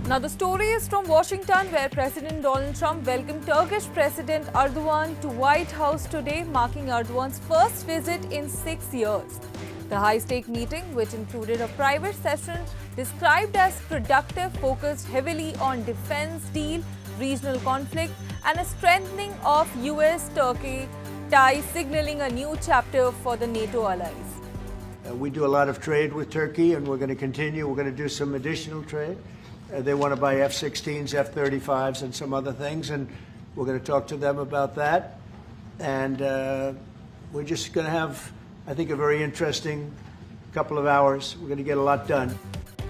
Now the story is from Washington, where President Donald Trump welcomed Turkish President Erdogan to White House today, marking Erdogan's first visit in 6 years. The high-stake meeting, which included a private session described as productive, focused heavily on defense deal, regional conflict and a strengthening of U.S. Turkey ties, signaling a new chapter for the NATO allies. We do a lot of trade with Turkey, and we're going to continue. We're going to do some additional trade. They want to buy F-16s, F-35s, and some other things, and we're going to talk to them about that. And we're just going to have, I think, a very interesting couple of hours. We're going to get a lot done.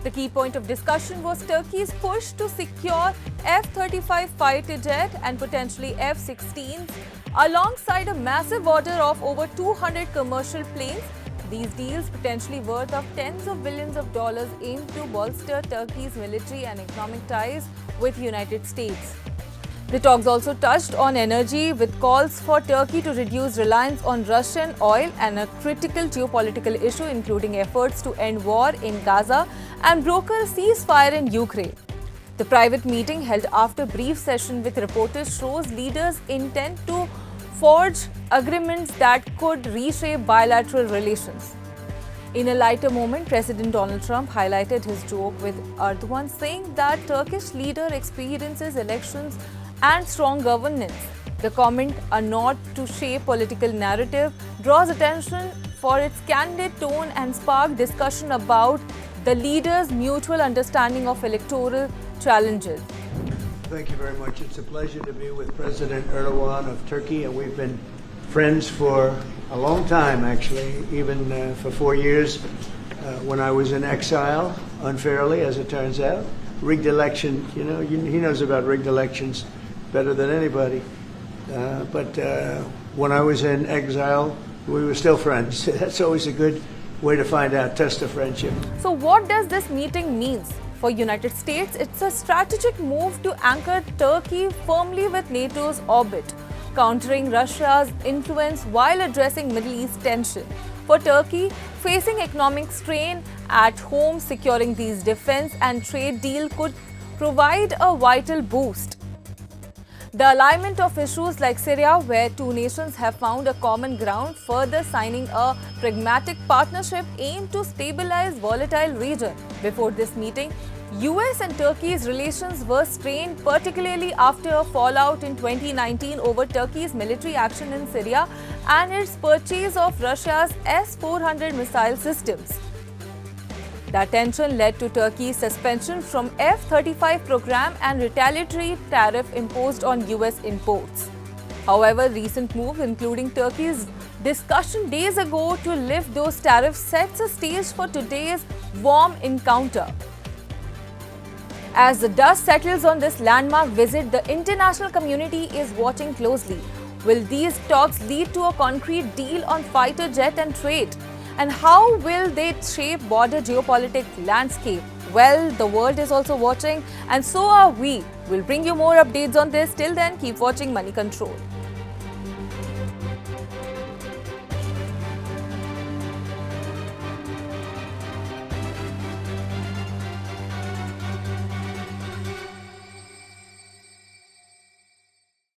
The key point of discussion was Turkey's push to secure F-35 fighter jet and potentially F-16s, alongside a massive order of over 200 commercial planes. These deals, potentially worth of tens of billions of dollars, aim to bolster Turkey's military and economic ties with United States. The talks also touched on energy, with calls for Turkey to reduce reliance on Russian oil and a critical geopolitical issue, including efforts to end war in Gaza and broker a ceasefire in Ukraine. The private meeting, held after a brief session with reporters, shows leaders' intent to forge agreements that could reshape bilateral relations. In a lighter moment, President Donald Trump highlighted his joke with Erdogan, saying that Turkish leader experiences elections and strong governance. The comment, a nod to shape political narrative, draws attention for its candid tone and sparked discussion about the leaders' mutual understanding of electoral challenges. Thank you very much. It's a pleasure to be with President Erdogan of Turkey, and we've been friends for a long time, actually, even for 4 years when I was in exile, unfairly, as it turns out. Rigged election, he knows about rigged elections better than anybody. But when I was in exile, we were still friends. That's always a good way to find out, test of friendship. So what does this meeting mean? For United States, it's a strategic move to anchor Turkey firmly with NATO's orbit, countering Russia's influence while addressing Middle East tension. For Turkey, facing economic strain at home, securing these defense and trade deals could provide a vital boost. The alignment of issues like Syria, where two nations have found a common ground, further signing a pragmatic partnership aimed to stabilize volatile region. Before this meeting, US and Turkey's relations were strained, particularly after a fallout in 2019 over Turkey's military action in Syria and its purchase of Russia's S-400 missile systems. That tension led to Turkey's suspension from F-35 program and retaliatory tariff imposed on US imports. However, recent moves, including Turkey's discussion days ago to lift those tariffs, sets a stage for today's warm encounter. As the dust settles on this landmark visit, the international community is watching closely. Will these talks lead to a concrete deal on fighter jet and trade? And how will they shape border geopolitics landscape? Well, the world is also watching, and so are we. We'll bring you more updates on this. Till then, keep watching Money Control.